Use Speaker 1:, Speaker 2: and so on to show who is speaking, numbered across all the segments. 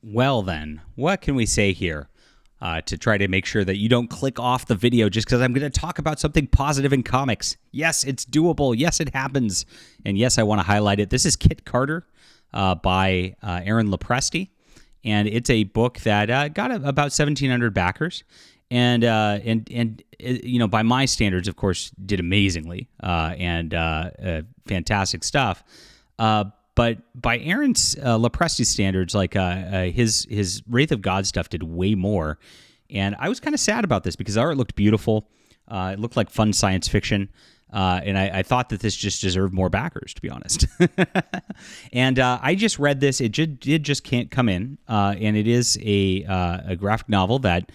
Speaker 1: Well, then, what can we say here to try to make sure that you don't click off the video just because I'm going to talk about something positive in comics? Yes, it's doable. Yes, it happens. And yes, I want to highlight it. This is Kit Carter by Aaron Lopresti. And it's a book that got about 1,700 backers. And by my standards, of course, did amazingly and fantastic stuff. But by Aaron's Lopresti standards, like his Wraith of God stuff did way more. And I was kind of sad about this because the art looked beautiful. It looked like fun science fiction. And I thought that this just deserved more backers, to be honest. And I just read this. It just can't come in. And it is a graphic novel that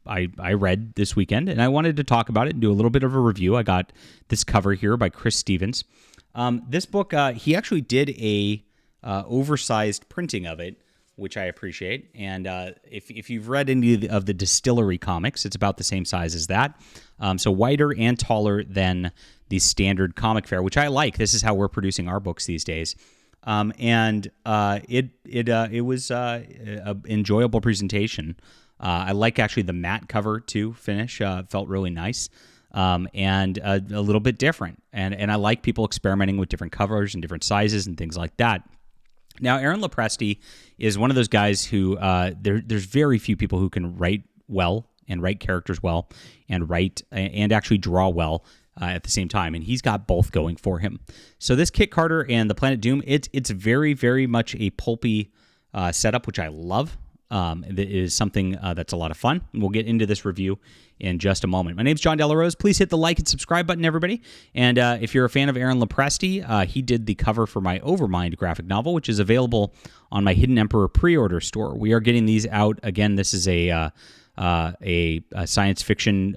Speaker 1: I read this weekend, and I wanted to talk about it and do a little bit of a review. I got this cover here by Chris Stevens. This book, he actually did a oversized printing of it, which I appreciate. And if you've read any of the Distillery comics, it's about the same size as that. So wider and taller than the standard comic fare, which I like. This is how we're producing our books these days. It was an enjoyable presentation. I like actually the matte cover to finish. Felt really nice. And a little bit different. And I like people experimenting with different covers and different sizes and things like that. Now, Aaron Lopresti is one of those guys who there's very few people who can write well and write characters well and write and actually draw well at the same time, and he's got both going for him. So this Kit Carter and the Planet Doom, it's very, very much a pulpy setup, which I love. It is something that's a lot of fun. We'll get into this review in just a moment. My name's John Delarose. Please hit the like and subscribe button, everybody. And if you're a fan of Aaron Lopresti, he did the cover for my Overmind graphic novel, which is available on my Hidden Emperor pre-order store. We are getting these out. Again, this is a science fiction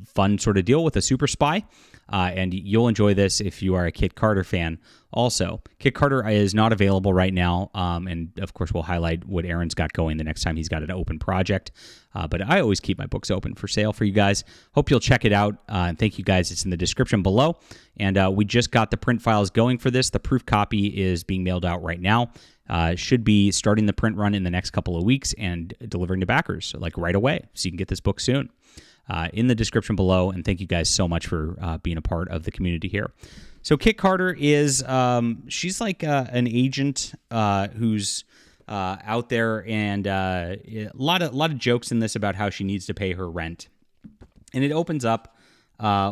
Speaker 1: fun sort of deal with a super spy. And you'll enjoy this if you are a Kit Carter fan also. Kit Carter is not available right now, and of course we'll highlight what Aaron's got going the next time he's got an open project. But I always keep my books open for sale for you guys. Hope you'll check it out, and thank you guys. It's in the description below. And we just got the print files going for this. The proof copy is being mailed out right now. Should be starting the print run in the next couple of weeks and delivering to backers like right away, so you can get this book soon. In the description below, and thank you guys so much for being a part of the community here. So Kit Carter is she's like an agent who's out there, and a lot of jokes in this about how she needs to pay her rent, and it opens up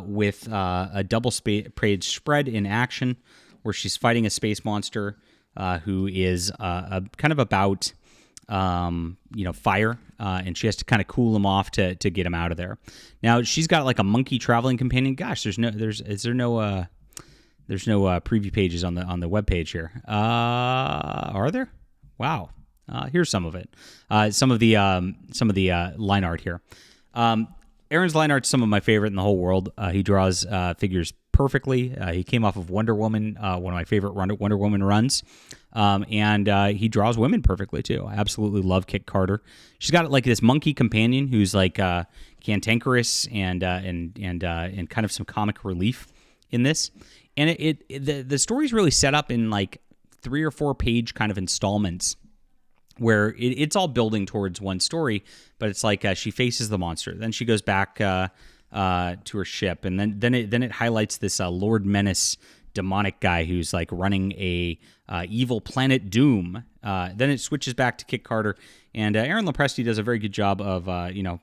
Speaker 1: with a double page spread in action where she's fighting a space monster who is kind of about fire, and she has to kind of cool him off to get him out of there. Now she's got like a monkey traveling companion. Gosh, there's no preview pages on the webpage here. Are there? Wow. Here's some of it. Some of the line art here. Aaron's line art's some of my favorite in the whole world. He draws figures perfectly. He came off of Wonder Woman, one of my favorite Wonder Woman runs. And he draws women perfectly too. I absolutely love Kit Carter. She's got like this monkey companion who's like cantankerous and kind of some comic relief in this. And the story's really set up in like 3 or 4 page kind of installments where it's all building towards one story, but it's like she faces the monster, then she goes back to her ship, and then it highlights this Lord Menace demonic guy who's like running a evil Planet Doom. Then it switches back to Kit Carter, and Aaron Lopresti does a very good job of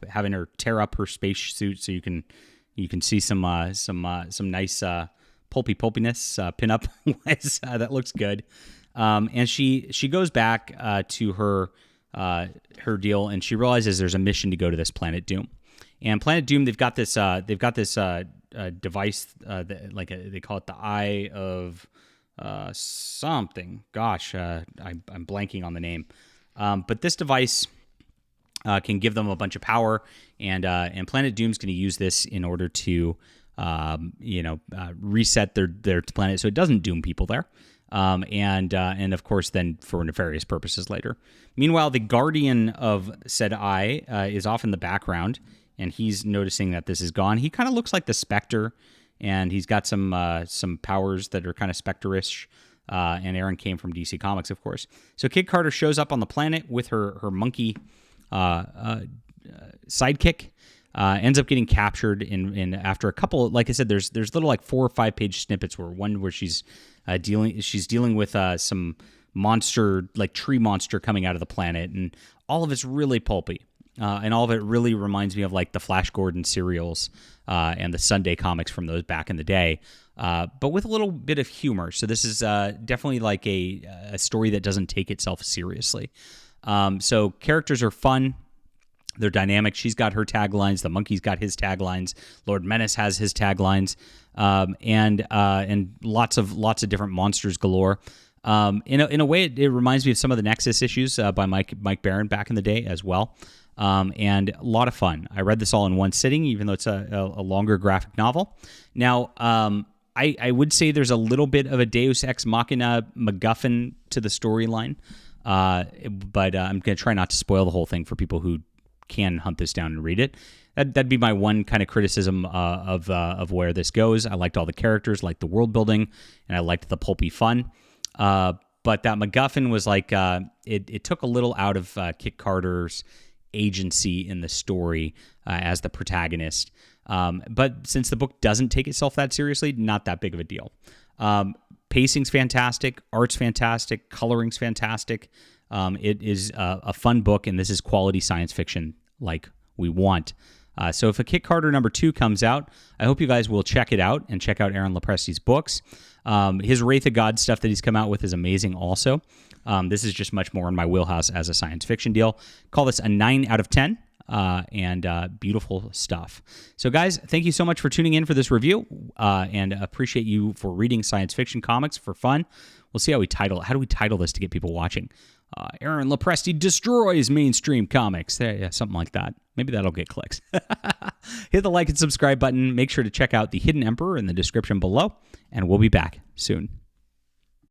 Speaker 1: having her tear up her space suit so you can see some nice pulpiness pinup wise. That looks good. And she goes back to her deal, and she realizes there's a mission to go to this Planet Doom. And Planet Doom, they've got this device they call it the Eye of something. Gosh, I'm blanking on the name. But this device can give them a bunch of power, and Planet Doom's going to use this in order to reset their planet so it doesn't doom people there. And of course then for nefarious purposes later. Meanwhile, the guardian of said eye is off in the background, and he's noticing that this is gone. He kind of looks like the Spectre, and he's got some powers that are kind of Spectre-ish. and Aaron came from DC Comics, of course. So Kid Carter shows up on the planet with her monkey sidekick. Ends up getting captured in after a couple. Like I said, there's little like 4 or 5 page snippets where she's dealing with some monster, like tree monster coming out of the planet, and all of it's really pulpy. And all of it really reminds me of like the Flash Gordon serials and the Sunday comics from those back in the day, but with a little bit of humor. So this is definitely like a story that doesn't take itself seriously. So characters are fun. They're dynamic. She's got her taglines. The monkey's got his taglines. Lord Menace has his taglines, and lots of different monsters galore. In a way, it reminds me of some of the Nexus issues by Mike Barron back in the day as well. And a lot of fun. I read this all in one sitting, even though it's a longer graphic novel. Now, I would say there's a little bit of a Deus Ex Machina MacGuffin to the storyline, but I'm going to try not to spoil the whole thing for people who can hunt this down and read it. That'd be my one kind of criticism of where this goes. I liked all the characters, liked the world building, and I liked the pulpy fun. But that MacGuffin was like it took a little out of Kit Carter's agency in the story as the protagonist. But since the book doesn't take itself that seriously, not that big of a deal. Pacing's fantastic, art's fantastic, coloring's fantastic. It is a fun book, and this is quality science fiction like we want. So if a Kit Carter #2 comes out, I hope you guys will check it out and check out Aaron Lopresti's books. His Wraith of God stuff that he's come out with is amazing also. This is just much more in my wheelhouse as a science fiction deal. Call this a 9 out of 10, and beautiful stuff. So guys, thank you so much for tuning in for this review, and appreciate you for reading science fiction comics for fun. We'll see how we title it. How do we title this to get people watching? Aaron Lopresti destroys mainstream comics. Yeah, something like that. Maybe that'll get clicks. Hit the like and subscribe button. Make sure to check out The Hidden Emperor in the description below, and we'll be back soon.